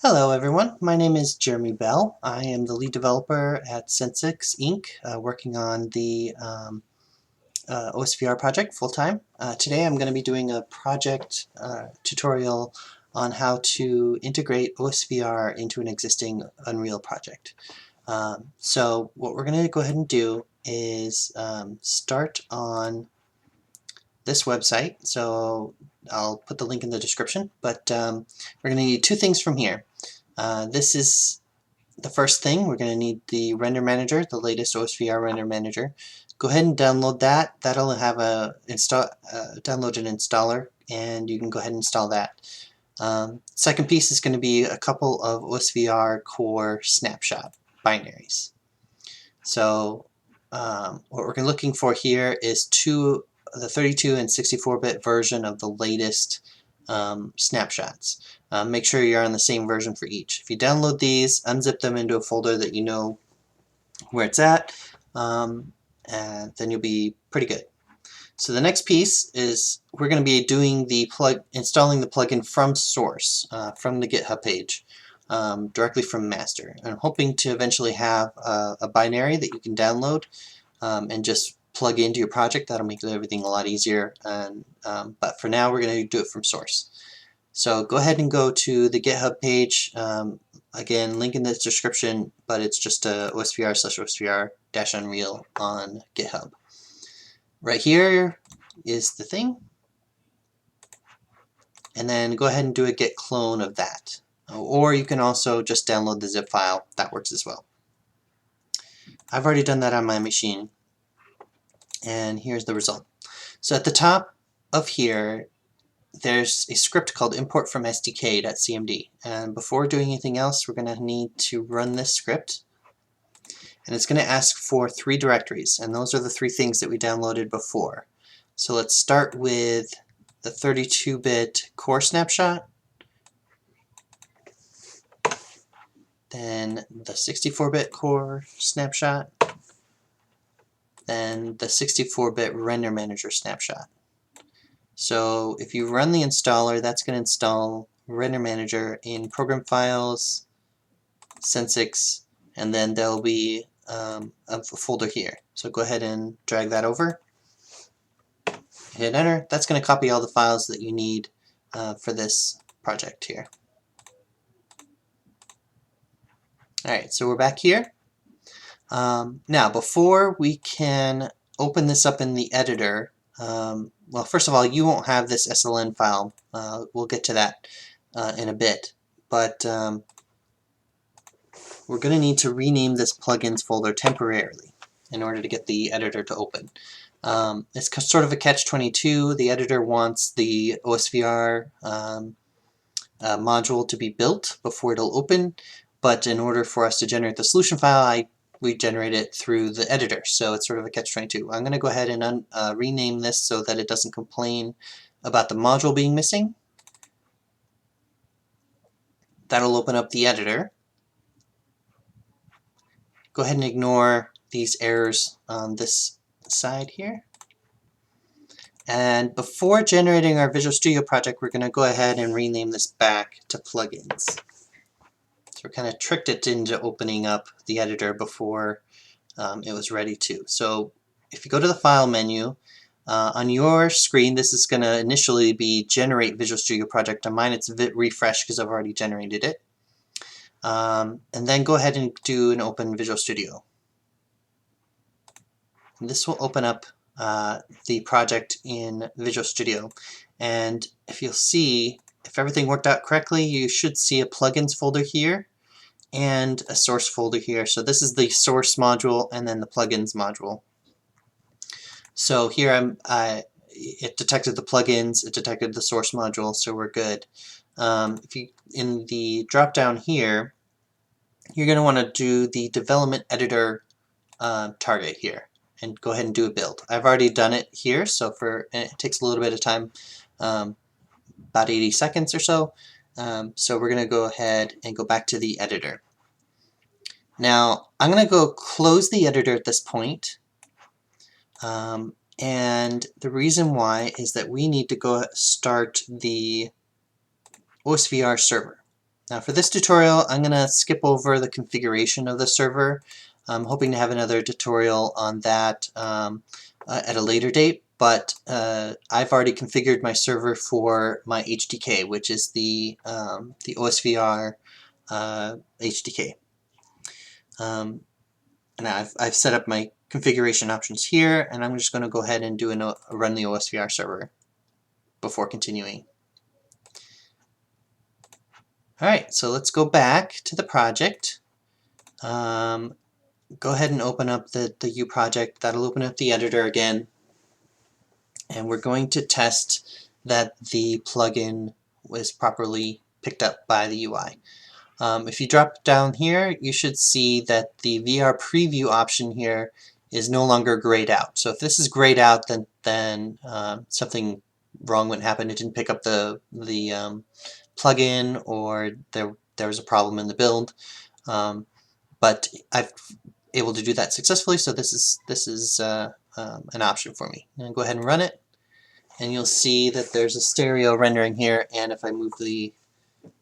Hello everyone, my name is Jeremy Bell. I am the lead developer at Sensics Inc., working on the OSVR project full-time. Today I'm going to be doing a project tutorial on how to integrate OSVR into an existing Unreal project. So what we're going to go ahead and do is start on this website. So I'll put the link in the description, but we're going to need two things from here. This is the first thing. We're going to need the render manager, the latest OSVR render manager. Go ahead and download that. That'll have a download an installer, and you can go ahead and install that. Second piece is going to be a couple of OSVR core snapshot binaries. So what we're looking for here is the 32 and 64-bit version of the latest snapshots. Make sure you're on the same version for each. If you download these, unzip them into a folder that you know where it's at, and then you'll be pretty good. So the next piece is we're going to be doing installing the plugin from source, from the GitHub page, directly from master. And I'm hoping to eventually have a binary that you can download and just plug into your project. That'll make everything a lot easier. But for now, we're going to do it from source. So go ahead and go to the GitHub page. Again, link in the description, but it's just OSVR/OSVR-Unreal on GitHub. Right here is the thing. And then go ahead and do a git clone of that. Or you can also just download the zip file. That works as well. I've already done that on my machine. And here's the result. So at the top of here, there's a script called import from SDK.cmd. And before doing anything else, we're going to need to run this script. And it's going to ask for 3 directories. And those are the 3 things that we downloaded before. So let's start with the 32-bit core snapshot. Then the 64-bit core snapshot. Then the 64-bit render manager snapshot. So if you run the installer, that's going to install render manager in program files, Sensics, and then there'll be a folder here. So go ahead and drag that over. Hit enter. That's going to copy all the files that you need for this project here. Alright, so we're back here. Now, before we can open this up in the editor, well, first of all, you won't have this SLN file. We'll get to that in a bit. But we're going to need to rename this plugins folder temporarily in order to get the editor to open. It's sort of a catch-22. The editor wants the OSVR module to be built before it'll open. But in order for us to generate the solution file, we generate it through the editor, so it's sort of a catch-22. I'm going to go ahead and rename this so that it doesn't complain about the module being missing. That'll open up the editor. Go ahead and ignore these errors on this side here. And before generating our Visual Studio project, we're going to go ahead and rename this back to plugins. So we kind of tricked it into opening up the editor before it was ready to. So if you go to the File menu, on your screen, this is going to initially be Generate Visual Studio Project. On mine, it's Refresh because I've already generated it. And then go ahead and do an Open Visual Studio. And this will open up the project in Visual Studio. And if you'll see, if everything worked out correctly, you should see a plugins folder here and a source folder here. So this is the source module and then the plugins module. So here it detected the plugins, it detected the source module, so we're good. In the drop down here, you're going to want to do the development editor target here and go ahead and do a build. I've already done it here, so it takes a little bit of time. About 80 seconds or so. So we're going to go ahead and go back to the editor. Now, I'm going to go close the editor at this point. And the reason why is that we need to go start the OSVR server. Now for this tutorial, I'm going to skip over the configuration of the server. I'm hoping to have another tutorial on that at a later date, but I've already configured my server for my HDK, which is the OSVR HDK. And I've set up my configuration options here, and I'm just going to go ahead and run the OSVR server before continuing. Alright, so let's go back to the project. Go ahead and open up the U project. That'll open up the editor again. And we're going to test that the plugin was properly picked up by the UI. If you drop down here, you should see that the VR preview option here is no longer grayed out. So if this is grayed out, then something wrong wouldn't happen. It didn't pick up the plugin, or there was a problem in the build. But I've able to do that successfully, so this is an option for me. I'm going to go ahead and run it, and you'll see that there's a stereo rendering here, and if I move the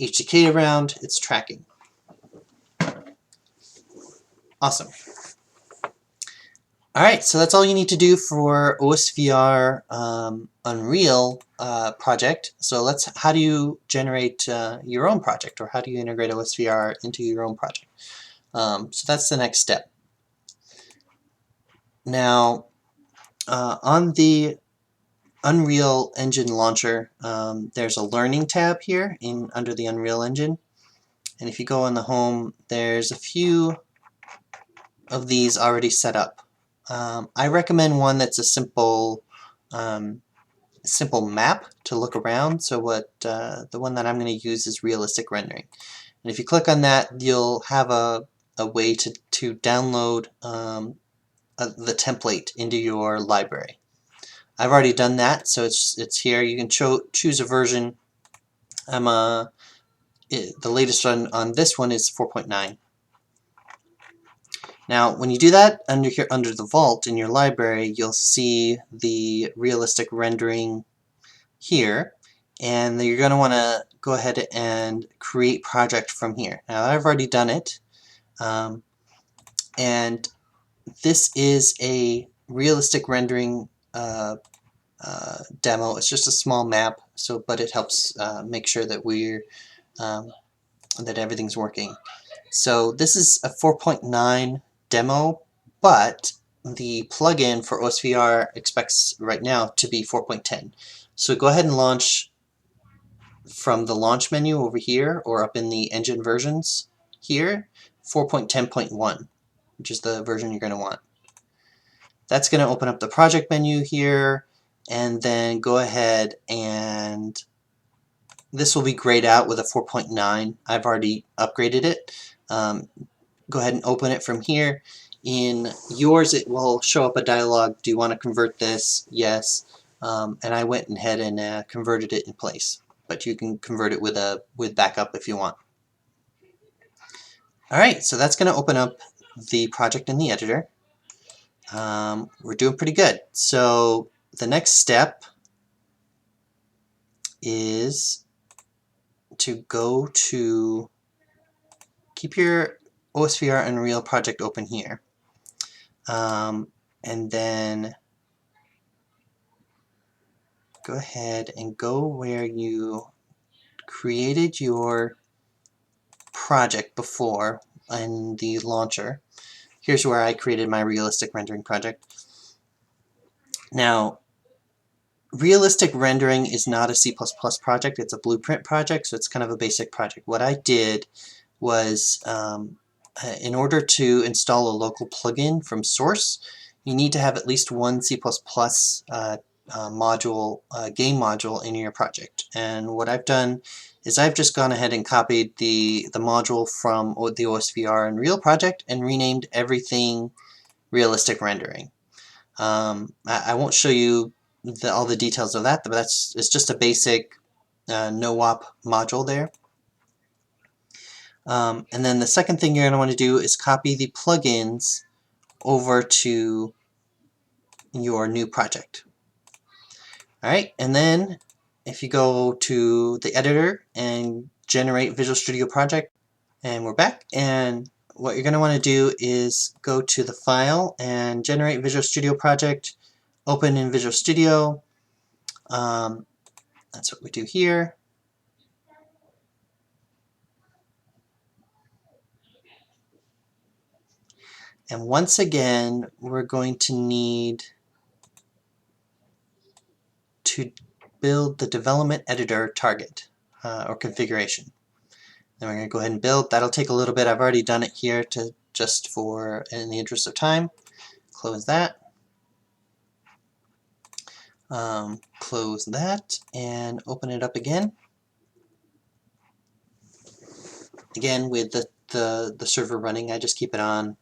HDK around, it's tracking. Awesome. Alright, so that's all you need to do for OSVR Unreal project. So how do you generate your own project, or how do you integrate OSVR into your own project? So that's the next step. Now, on the Unreal Engine launcher, there's a Learning tab here under the Unreal Engine. And if you go on the home, there's a few of these already set up. I recommend one that's a simple map to look around. So the one that I'm going to use is Realistic Rendering. And if you click on that, you'll have a way to download the template into your library. I've already done that, so it's here. You can choose a version. The latest one on this one is 4.9. Now, when you do that under the vault in your library, you'll see the realistic rendering here, and you're going to want to go ahead and create project from here. Now, I've already done it, and this is a realistic rendering demo. It's just a small map, but it helps make sure that that everything's working. So this is a 4.9 demo, but the plugin for OSVR expects right now to be 4.10. So go ahead and launch from the launch menu over here, or up in the engine versions here, 4.10.1, which is the version you're going to want. That's going to open up the project menu here, and then go ahead and this will be grayed out with a 4.9. I've already upgraded it. Go ahead and open it from here. In yours, it will show up a dialog. Do you want to convert this? Yes. And I went ahead and converted it in place. But you can convert it with backup if you want. Alright, so that's going to open up the project in the editor. We're doing pretty good. So the next step is to keep your OSVR Unreal project open here. And then go ahead and go where you created your project before in the launcher. Here's where I created my realistic rendering project. Now, realistic rendering is not a C++ project, it's a blueprint project, so it's kind of a basic project. What I did was, in order to install a local plugin from source, you need to have at least one C++ module, game module in your project. And what I've done is I've just gone ahead and copied the module from the OSVR Unreal project and renamed everything realistic rendering. I won't show you all the details of that, but it's just a basic no-op module there. And then the second thing you're going to want to do is copy the plugins over to your new project. Alright, and then if you go to the editor and generate Visual Studio project, and we're back. And what you're going to want to do is go to the file and generate Visual Studio project, open in Visual Studio. That's what we do here. And once again, we're going to need to build the development editor target or configuration. Then we're going to go ahead and build. That'll take a little bit. I've already done it here just for in the interest of time. Close that. Close that and open it up again. Again, with the server running, I just keep it on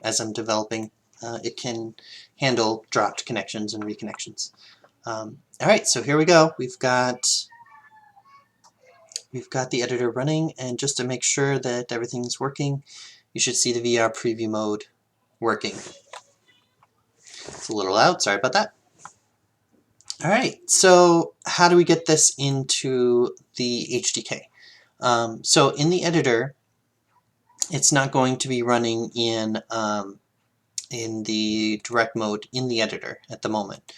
as I'm developing. It can handle dropped connections and reconnections. Alright, so here we go. We've got the editor running, and just to make sure that everything's working, you should see the VR preview mode working. It's a little loud, sorry about that. Alright, so how do we get this into the HDK? So in the editor, it's not going to be running in the direct mode in the editor at the moment.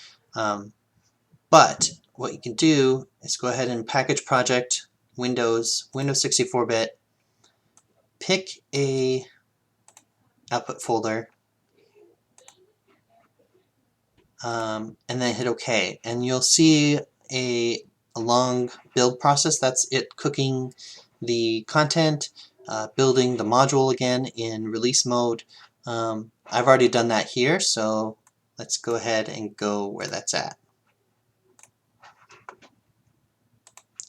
But what you can do is go ahead and package project, Windows 64-bit, pick a output folder, and then hit OK. And you'll see a long build process. That's it cooking the content, building the module again in release mode. I've already done that here, so let's go ahead and go where that's at.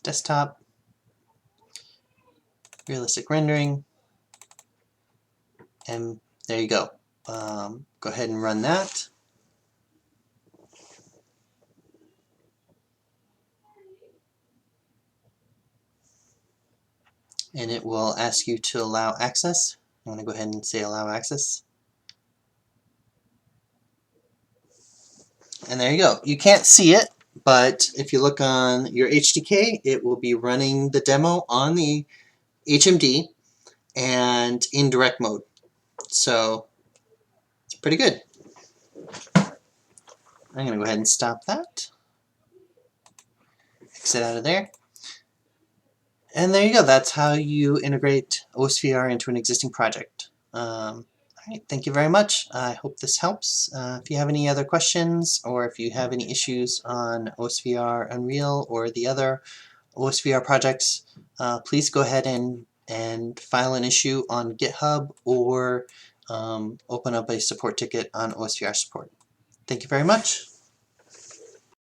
Desktop, realistic rendering, and there you go. Go ahead and run that. And it will ask you to allow access. I'm going to go ahead and say allow access. And there you go. You can't see it, but if you look on your HDK, it will be running the demo on the HMD and in direct mode. So it's pretty good. I'm going to go ahead and stop that. Exit out of there. And there you go. That's how you integrate OSVR into an existing project. All right, thank you very much. I hope this helps. If you have any other questions, or if you have any issues on OSVR Unreal or the other OSVR projects, please go ahead and file an issue on GitHub, or open up a support ticket on OSVR support. Thank you very much.